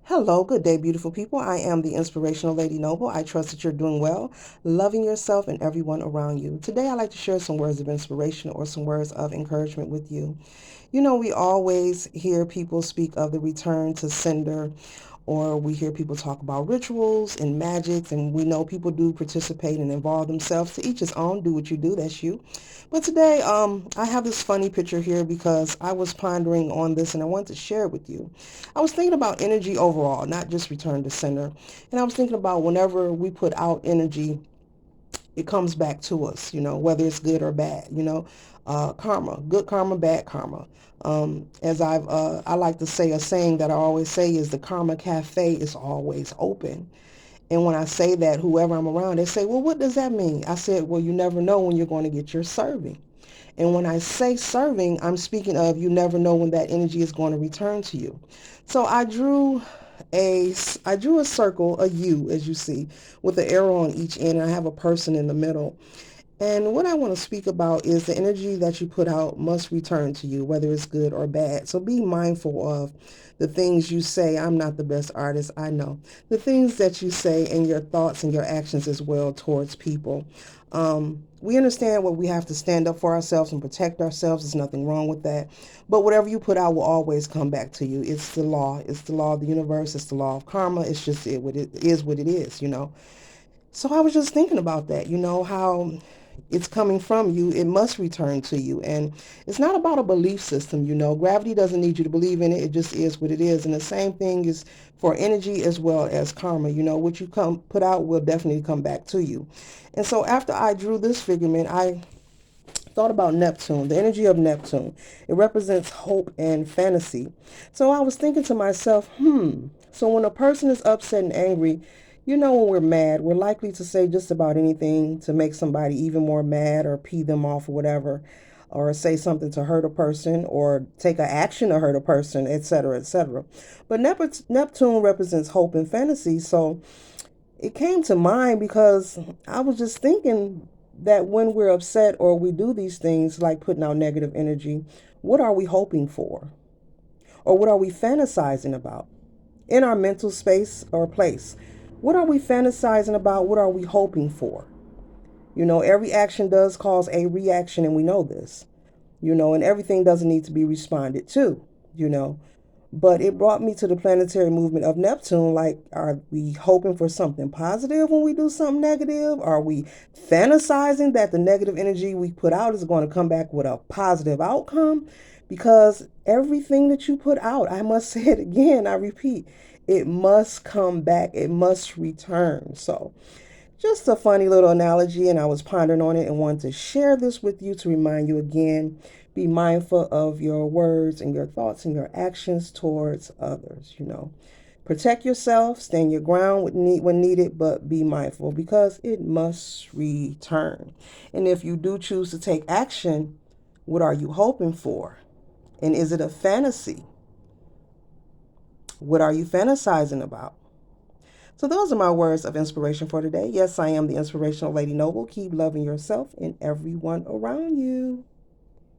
Hello, good day, beautiful people. I am the inspirational Lady Noble. I trust that you're doing well, loving yourself and everyone around you. Today, I'd like to share some words of inspiration or some words of encouragement with you. You know, we always hear people speak of the return to sender, or we hear people talk about rituals and magics, and we know people do participate and involve themselves. To each his own. Do what you do. That's you. But today, I have this funny picture here because I was pondering on this and I wanted to share it with you. I was thinking about energy overall, not just return to sender. And I was thinking about whenever we put out energy, it comes back to us, whether it's good or bad, karma, good karma, bad karma. I like to say, a saying that I always say is the Karma Cafe is always open. And when I say that, whoever I'm around, they say, well, what does that mean? I said, well, you never know when you're going to get your serving. And when I say serving, I'm speaking of you never know when that energy is going to return to you. So I drew a circle, a U, as you see, with an arrow on each end, and I have a person in the middle. And what I want to speak about is the energy that you put out must return to you, whether it's good or bad. So be mindful of the things you say. I'm not the best artist, I know. The things that you say and your thoughts and your actions as well towards people. We understand what we have to stand up for ourselves and protect ourselves. There's nothing wrong with that. But whatever you put out will always come back to you. It's the law. It's the law of the universe. It's the law of karma. It's just what it is. So I was just thinking about that, how it's coming from you, it must return to you. And it's not about a belief system, Gravity doesn't need you to believe in it. It just is what it is. And the same thing is for energy as well as karma. What you put out will definitely come back to you. And so after I drew this figurement, I thought about Neptune, the energy of Neptune. It represents hope and fantasy. So I was thinking to myself, so when a person is upset and angry, when we're mad, we're likely to say just about anything to make somebody even more mad or pee them off or whatever, or say something to hurt a person or take an action to hurt a person, etc., etc. But Neptune represents hope and fantasy. So it came to mind because I was just thinking that when we're upset or we do these things like putting out negative energy, what are we hoping for? Or what are we fantasizing about in our mental space or place? What are we fantasizing about? What are we hoping for? Every action does cause a reaction, and we know this, and everything doesn't need to be responded to, you know. But it brought me to the planetary movement of Neptune. Like, are we hoping for something positive when we do something negative? Are we fantasizing that the negative energy we put out is going to come back with a positive outcome? Because everything that you put out, I must say it again, I repeat, it must come back, it must return. So, just a funny little analogy, and I was pondering on it and wanted to share this with you to remind you again, be mindful of your words and your thoughts and your actions towards others. Protect yourself, stand your ground when needed, but be mindful because it must return. And if you do choose to take action, what are you hoping for? And is it a fantasy? What are you fantasizing about? So those are my words of inspiration for today. Yes, I am the inspirational Lady Noble. Keep loving yourself and everyone around you.